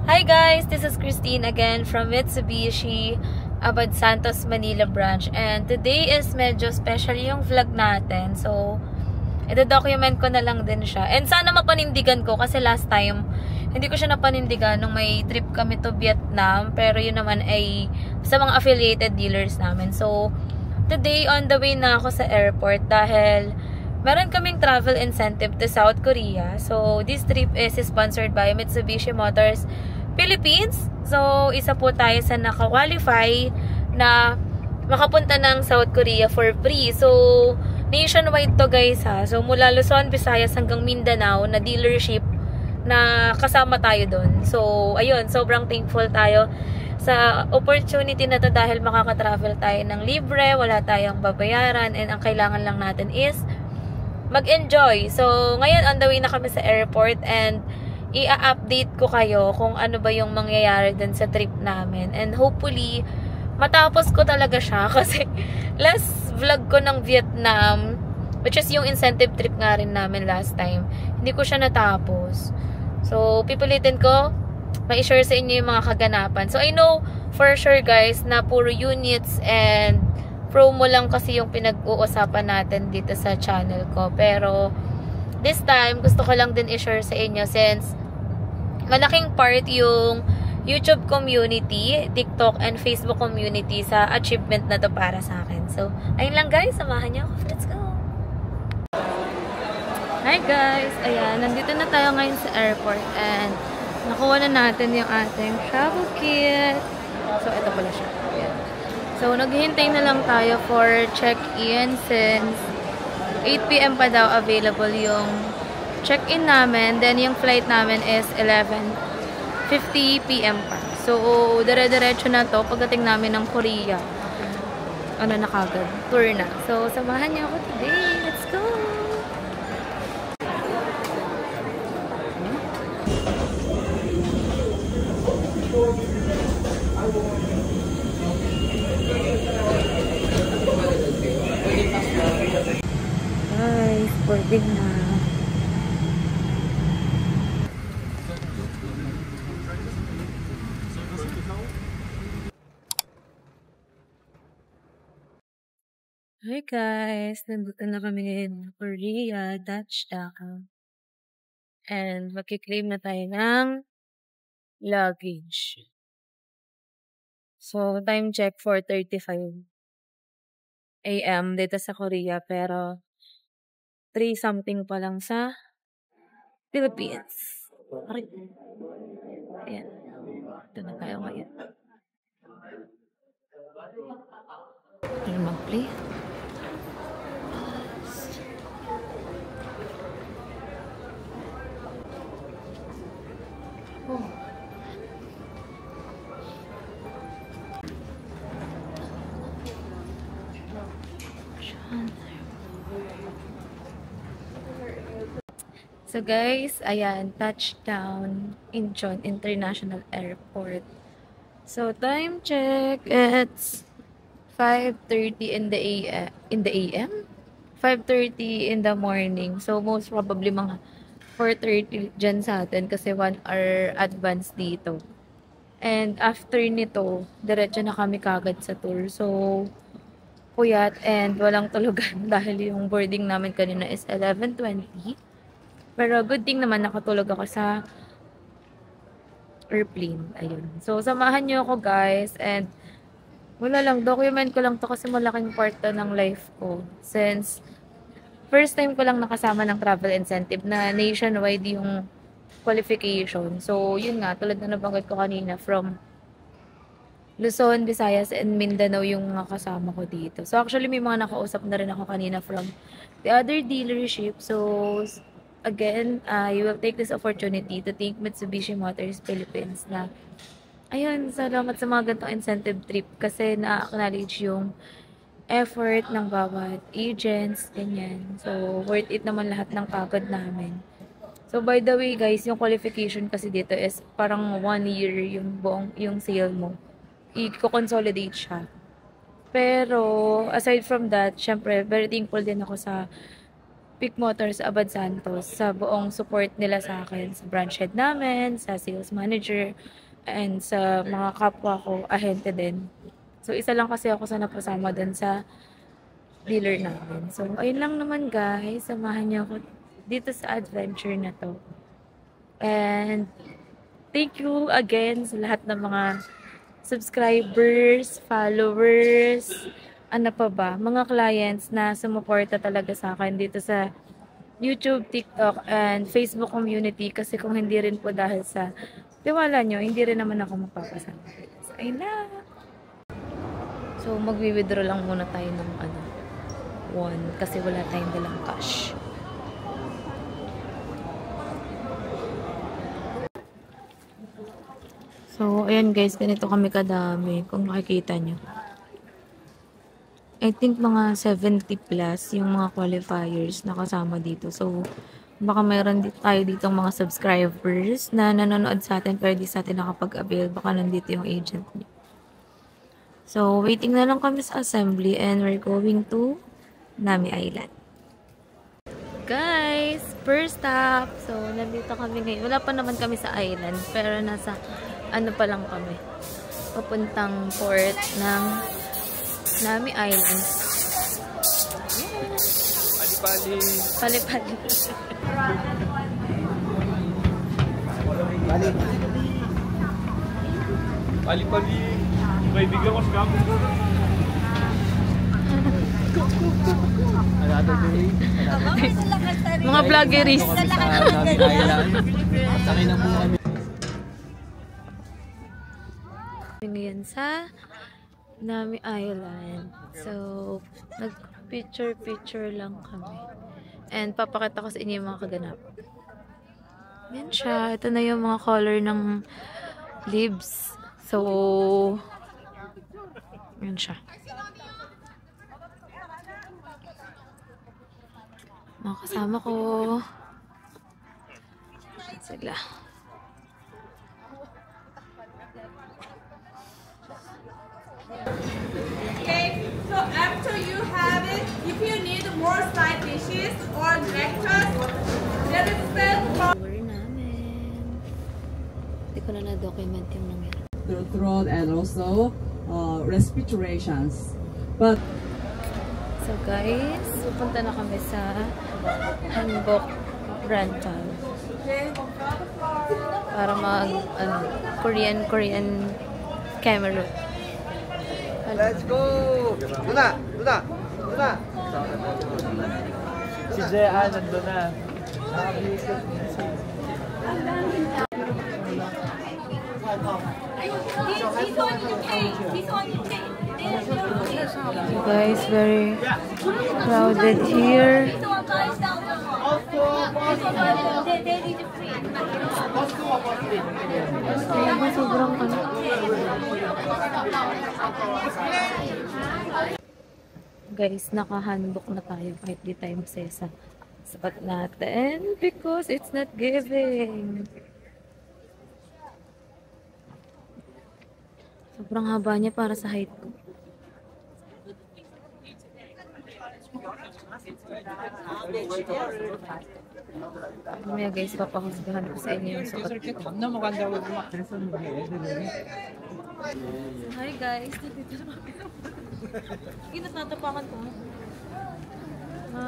Hi guys, this is Christine again from Mitsubishi Abad Santos Manila branch, and today is medyo special yung vlog natin. So ito-document ko na lang din siya, and sana mapanindigan ko kasi last time hindi ko siya napanindigan nung may trip kami to Vietnam, pero yun naman ay sa mga affiliated dealers namin. So today on the way na ako sa airport dahil meron kaming travel incentive to South Korea. So this trip is sponsored by Mitsubishi Motors Philippines. So isa po tayo sa naka-qualify na makapunta ng South Korea for free. So nationwide to guys ha. So mula Luzon, Visayas hanggang Mindanao na dealership na kasama tayo doon. So ayun, sobrang thankful tayo sa opportunity na to dahil makaka-travel tayo ng libre, wala tayong babayaran, and ang kailangan lang natin is mag-enjoy. So, ngayon on the way na kami sa airport, and i-update ko kayo kung ano ba yung mangyayari dun sa trip namin. And hopefully, matapos ko talaga siya kasi last vlog ko ng Vietnam, which is yung incentive trip nga rin namin last time, hindi ko siya natapos. So, pipilitin ko ma-share sa inyo yung mga kaganapan. So, I know for sure guys na puro units and promo lang kasi yung pinag-uusapan natin dito sa channel ko. Pero, this time, gusto ko lang din i-share sa inyo since malaking part yung YouTube community, TikTok, and Facebook community sa achievement na to para sa akin. So, ayun lang guys. Samahan niyo ako. Let's go! Hi guys! Ayan, nandito na tayo ngayon sa airport and nakuha na natin yung ating travel kit. So, ito pala siya. Ayan. So, naghihintay na lang tayo for check-in since 8 PM pa daw available yung check-in namin. Then, yung flight namin is 11:50 PM pa. So, dire-diretso na to pagdating namin ng Korea. Ano na kagad? Tour na. So, samahan niyo ako today. Let's go! Guys, boarding na. Hi guys, nandito na kami ngayon ng Korea, touchdown. And magkiklaim na tayo ng luggage. So, time check 4:35 AM dito sa Korea, pero 3 something pa lang sa Philippines. Okay. Ayan. Ito na tayo ngayon. Ano mag-play? Oh. So guys, ayan, touchdown Incheon International Airport. So time check, it's 5:30 in the AM? 5:30 in the morning. So most probably mga 4:30 dyan sa atin kasi 1 hour advance dito. And after nito, diretso na kami kagad sa tour. So puyat and walang tulugan dahil yung boarding namin kanina is 11:20. Pero good thing naman nakatulog ako sa airplane. Ayun. So, samahan nyo ako guys. And wala lang, document ko lang to kasi malaking part to ng life ko. Since first time ko lang nakasama ng travel incentive na nationwide yung qualification. So, yun nga, tulad na nabanggit ko kanina, from Luzon, Visayas, and Mindanao yung mga kasama ko dito. So, actually, may mga nakausap na rin ako kanina from the other dealership. So, again, I will take this opportunity to thank Mitsubishi Motors Philippines na ayun, salamat sa mga ganitong incentive trip kasi na-acknowledge yung effort ng bawat agents, ganyan. So, worth it naman lahat ng pagod namin. So, by the way guys, yung qualification kasi dito is parang 1 year yung buong, yung sale mo. I-consolidate siya. Pero, aside from that, syempre, very thankful din ako sa Peak Motors Abad Santos sa buong support nila sa akin, sa branch head namin, sa sales manager, and sa mga kapwa ko, ahente din. So, isa lang kasi ako sa napasama dun sa dealer namin. So, ayun lang naman guys. Samahan niyo ako dito sa adventure na to. And, thank you again sa lahat ng mga subscribers, followers, ano pa ba, mga clients na sumuporta talaga sa akin dito sa YouTube, TikTok, and Facebook community. Kasi kung hindi rin po dahil sa tiwala nyo, hindi rin naman ako mapapasama. So, ayun na. So, magwi-withdraw lang muna tayo ng one kasi wala tayong dalang cash. So, ayan guys, ganito kami kadami. Kung makikita nyo. I think mga 70 plus yung mga qualifiers na kasama dito. So, baka mayroon tayo ditong mga subscribers na nanonood sa atin pero di sa atin nakapag-avail. Baka nandito yung agent niya. So, waiting na lang kami sa assembly and we're going to Nami Island. Guys, first stop. So, nandito kami ngayon. Wala pa naman kami sa island pero nasa ano pa lang kami. Papuntang port ng Nami Island. Pali-pali. Pali-pali. Pali-pali. May bigyan ko sa kamo. Mga vloggeries. Ngayon sa Nami Island. So, nag-picture lang kami. And papakita ko sa inyo yung mga kaganap. Yan siya. Ito na yung mga color ng leaves. So, yan siya. Mga kasama ko. Sila. Okay, so after you have it, if you need more side dishes or nectars, there is still for Namin. Hindi ko na na-document yung nangyari. The throat and also respirations. But So guys, pupunta na kami sa Hanbok rental. Para mag Korean camera. Let's go! Luna! Si Jean nandun na. So guys, very crowded here. Kaya sobrang Guys, nakahandok na tayo kahit di tayo masaya sa sapat natin because it's not giving. Sobrang haba niya para sa height ko. Mamaya guys, papakasgahan ko sa inyo yung sukat ko. Hi guys, dito na kami. Ginatatapakan ko.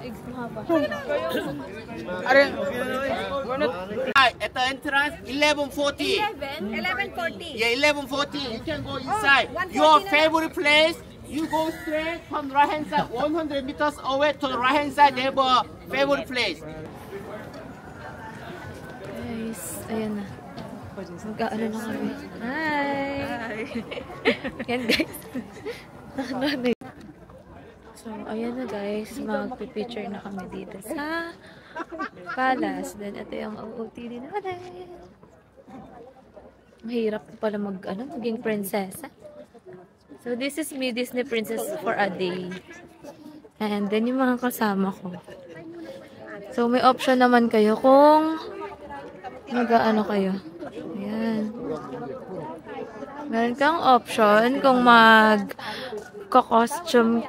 Eggs mahaba. At the entrance, 11:40. 11:40. Yeah, 11:40. You can go inside. Your favorite place, you go straight from right hand side, 100 meters away to the right hand side, they have a favorite place. Guys, ayan na. Mag-aano na kami. Hi! Yan guys. So, ayan na guys. Mag-picture na kami dito sa palace. Then, ito yung OOTD natin. Mahirap pala maging prinsesa. So, this is me, Disney Princess for a day. And then, yung mga kasama ko. So, may option naman kayo kung mag-aano kayo. Ayan. Meron kang option kung mag-costume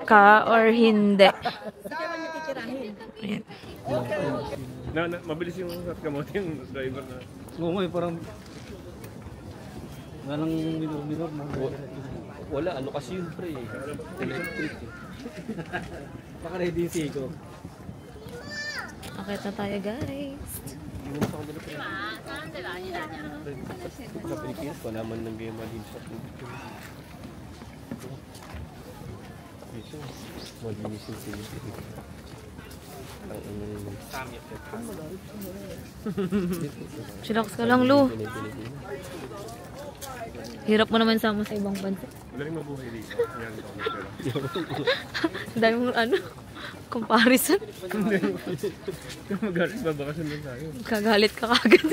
ka or hindi. Ayan. Mabilis yung kamote yung driver na. Oo nga, parang walang minor-minor na. Wala, ano kasi yun pre. Electric eh. Baka ready yung siko. Akit na tayo guys. Sa Pilipinas, wala man nang gaya malin sa tubig. Ito, malinis yung tubig. Chillax ka lang, Lu. Hirap mo naman sama sa ibang bansa. Wala rin mabuhay dito. Yan ito. Dahil mong ano, comparison. Magalit ba bakasyon lang tayo? Kagalit ka kagad.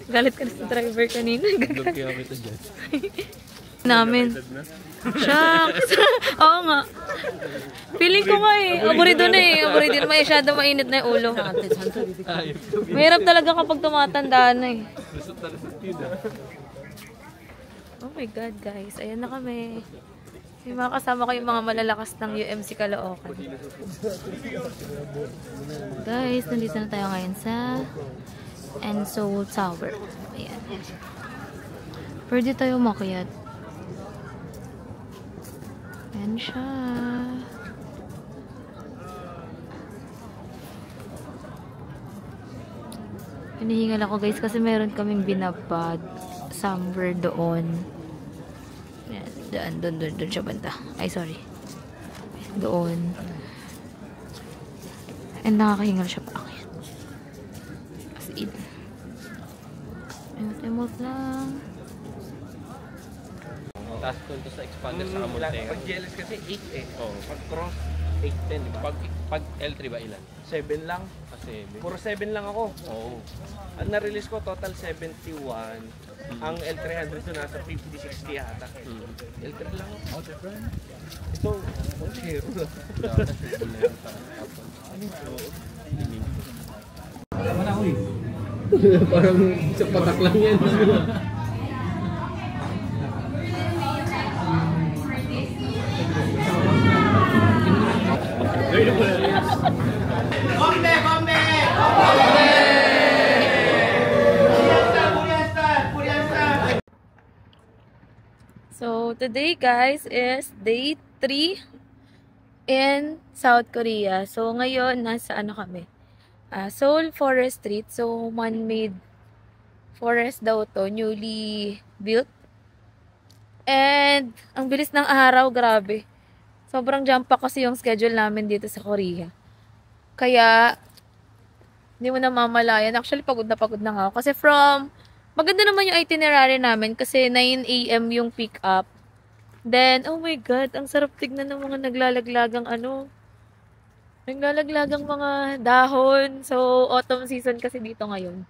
Galit ka na sa driver kanina. Vlog kaya kita dyan. Namin. Shucks. Oo nga. Feeling ko nga eh. Aburido na eh. Aburido na masyado mainit na yung ulo. Mahirap talaga kapag tumatanda na eh. Oh my God guys. Ayan na kami. May mga kasama ko yung mga malalakas ng UMC Caloocan. Guys, nandito na tayo ngayon sa Enso Tower. Ayan. Pwede tayo umakyat. Ayan siya. Hinihingal ako guys kasi meron kaming binabad somewhere doon. Ayan, doon siya banda. Ay, sorry. Doon. And nakakahingal siya pa akin. As in. Emot lang. Tapos doon to sa expander sa Amontega. Pag GLS kasi 8 eh. Oo. Pag cross, 8-10. Pag L3 ba ilan? 7 lang. Ah, 7. Puro 7 lang ako. Oo. Ang na-release ko total 71. Ang L300 to nasa 50-60 yata. L3 lang ako. Ito, 1-0. Parang sa patak lang yan. So, today guys is day 3 in South Korea. So, ngayon, nasa ano kami? Seoul Forest Street. So, man-made forest daw to. Newly built. And, ang bilis ng araw, grabe. Sobrang jam pa kasi yung schedule namin dito sa Korea. Kaya, hindi mo na mamalayan. Actually, pagod na nga ako. Kasi maganda naman yung itinerary namin kasi 9 AM yung pick up. Then, oh my God, ang sarap tignan ng mga naglalaglagang naglalaglagang mga dahon. So, autumn season kasi dito ngayon.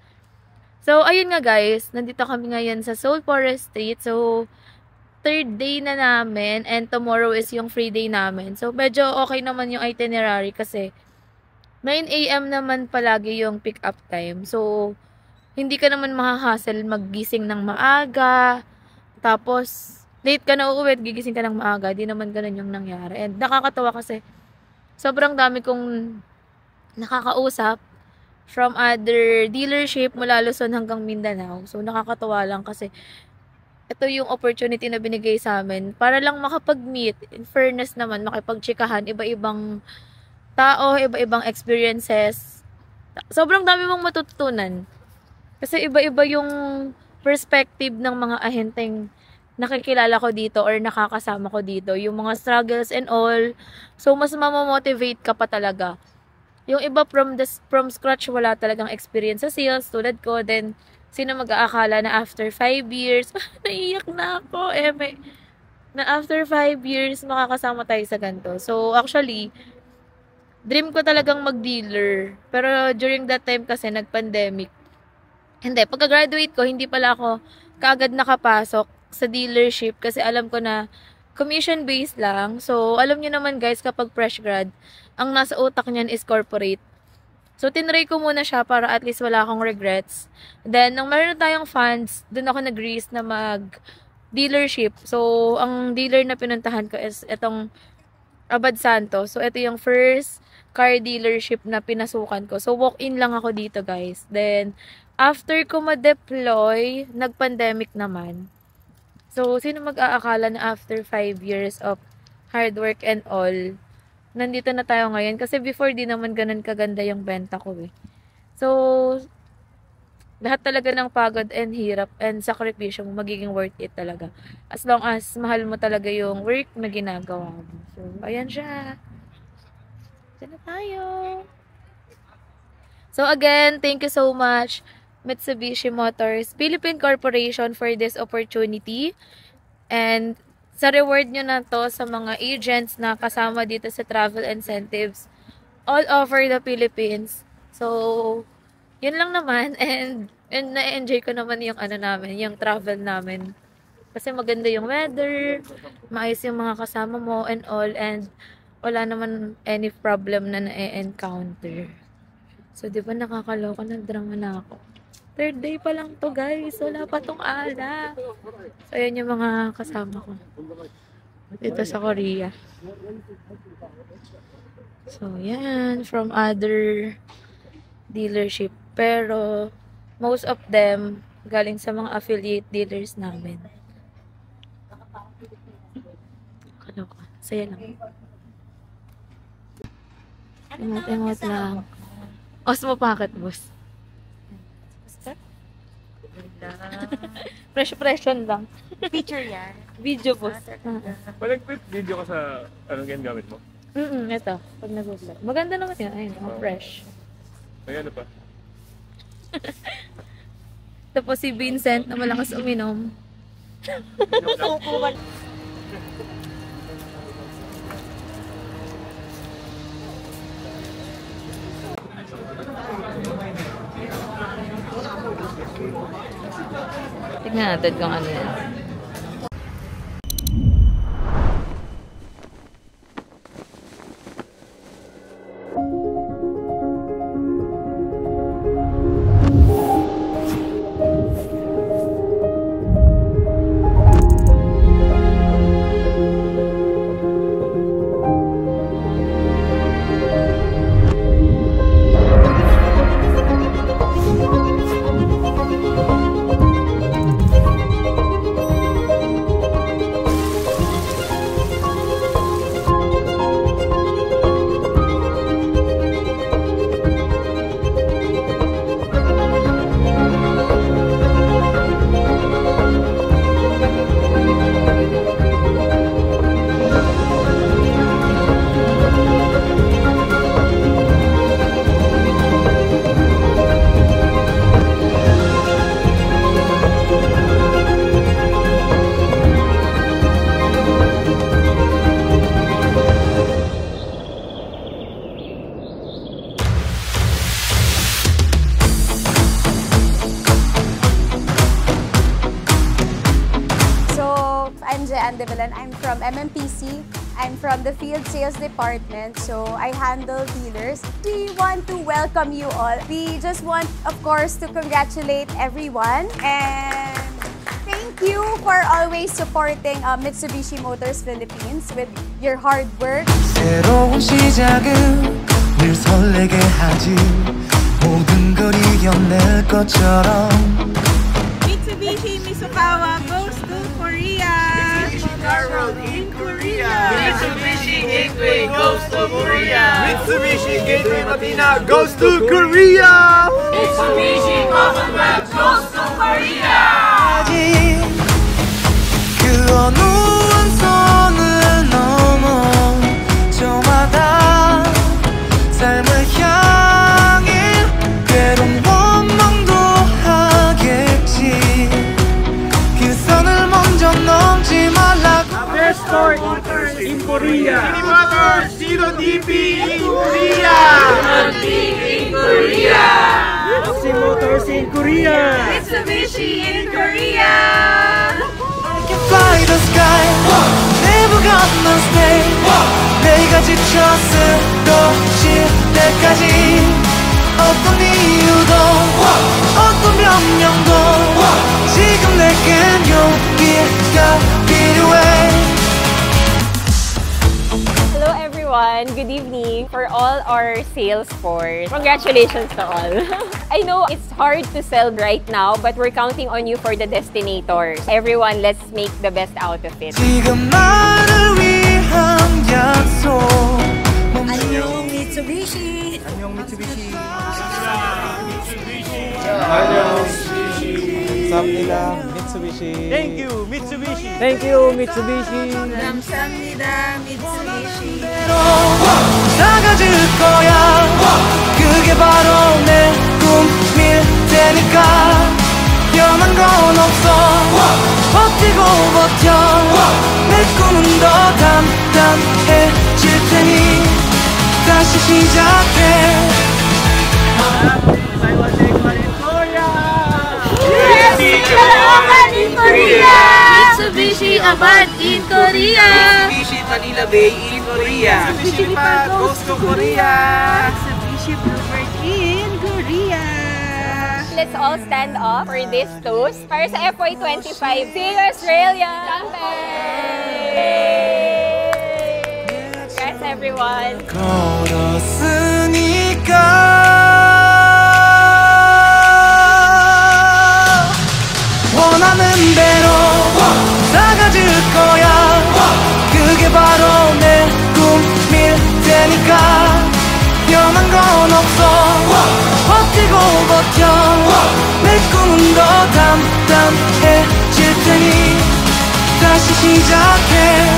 So, ayun nga guys, nandito kami ngayon sa Seoul Forest Street. So, 3rd day na namin and tomorrow is yung free day namin. So, medyo okay naman yung itinerary kasi 9 AM naman palagi yung pick up time. So, hindi ka naman mahahassle maggising ng maaga. Tapos, late ka na uuwi at gigising ka ng maaga. Di naman ganun yung nangyari. And nakakatawa kasi sobrang dami kong nakakausap from other dealership mula Luzon hanggang Mindanao. So, nakakatawa lang kasi ito yung opportunity na binigay sa amin para lang makapag-meet. In fairness naman, makipag-chikahan, iba-ibang tao, iba-ibang experiences. Sobrang dami mong matututunan. Kasi iba-iba yung perspective ng mga ahenteng nakikilala ko dito or nakakasama ko dito. Yung mga struggles and all. So, mas mamamotivate ka pa talaga. Yung iba from scratch, wala talagang experience sa sales, tulad ko. Then, sino mag-aakala na after 5 years, naiyak na ako, na after 5 years, makakasama tayo sa ganito. So, actually, dream ko talagang mag-dealer. Pero during that time kasi, nag-pandemic. Hindi, pagka-graduate ko, hindi pala ako kaagad nakapasok sa dealership kasi alam ko na commission-based lang. So, alam niyo naman guys, kapag fresh grad, ang nasa utak niyan is corporate. So, tinry ko muna siya para at least wala akong regrets. Then, nung meron na tayong funds, dun ako nag-risk na mag-dealership. So, ang dealer na pinuntahan ko is itong Abad Santos. So, ito yung first car dealership na pinasukan ko. So, walk-in lang ako dito, guys. Then, after ko ma-deploy, nag-pandemic naman. So, sino mag-aakala na after 5 years of hard work and all, nandito na tayo ngayon. Kasi before, di naman ganun kaganda yung benta ko eh. So, lahat talaga ng pagod and hirap and sakripisyo mo, magiging worth it talaga. As long as mahal mo talaga yung work na ginagawa mo. So, ayan siya. Diyan na tayo. So, again, thank you so much, Mitsubishi Motors Philippine Corporation, for this opportunity. And sa reward nyo na to sa mga agents na kasama dito sa travel incentives all over the Philippines. So, yun lang naman. And na-enjoy ko naman yung namin, yung travel namin. Kasi maganda yung weather, maayos yung mga kasama mo and all. And wala naman any problem na na-encounter. So, di ba nakakaloka, nagdrama na ako. 3rd day pa lang to, guys. Wala pa tong ala. So, ayan yung mga kasama ko dito sa Korea. So, yan. From other dealership. Pero, most of them, galing sa mga affiliate dealers namin. Kaloka. Saya lang. Emot lang. Osmo packet, boss. Fresh-freshen lang. Picture yan. Video, boss. Pag nag-clip video ka sa anong gamit mo? Ito. Pag nag-vlog. Maganda naman yan. Ayun, fresh. Ay, ano pa? Tapos si Vincent na malakas uminom. Tignan natin kung ano yan. I'm from MMPC. I'm from the field sales department, so I handle dealers. We want to welcome you all. We just want, of course, to congratulate everyone and thank you for always supporting Mitsubishi Motors Philippines with your hard work. 새로운 시작은 늘 설레게 하지 모든 걸 이겨낼 것처럼 Mitsubishi Misukawa goes to Korea. In Korea. Mitsubishi Gateway goes to Korea. Mitsubishi Gateway Latina goes to Korea. Mitsubishi Commonwealth goes to Korea. 그 어느 원선을 넘어 저마다 삶을 향해 괴로운 원망도 하겠지 그 선을 먼저 넘지 말라. Best store in Korea. Motors, CDP in Korea. in Korea. Mitsubishi Motors in Korea. Mitsubishi in Korea. I can fly the sky. Never gonna stay. 내가 지쳐 쓰러질 때까지 어떤 이유도 어떤 변명도 지금 내겐 용기가 필요해. Hello, everyone. Good evening for all our sales force. Congratulations to all. I know it's hard to sell right now, but we're counting on you for the destinators. Everyone, let's make the best out of it. 지금 나를 위한 약속. 안녕 Mitsubishi. 안녕 Mitsubishi. 안녕 감사합니다 Mitsubishi. Thank you, Mitsubishi. Thank you Mitsubishi. 감사합니다 Mitsubishi. 나가줄 거야. 그게 바로 내 꿈일 테니까 변한 건 없어. 버티고 버텨. 내 꿈은 더 단단해질 테니 다시 시작해. Mitsubishi Abad in Korea! Mitsubishi Manila Bay in Korea. Mitsubishi Lipat goes to Korea. Mitsubishi Bluebird in Korea. Let's all stand up for this toast para sa FY25 See Australia campaign! Congrats everyone! 걸었으니까 원하는 대로 나가줄 거야. 그게 바로 내 꿈일 테니까 변한 건 없어. 버티고 버텨. 내 꿈은 더 단단해질 테니 다시 시작해.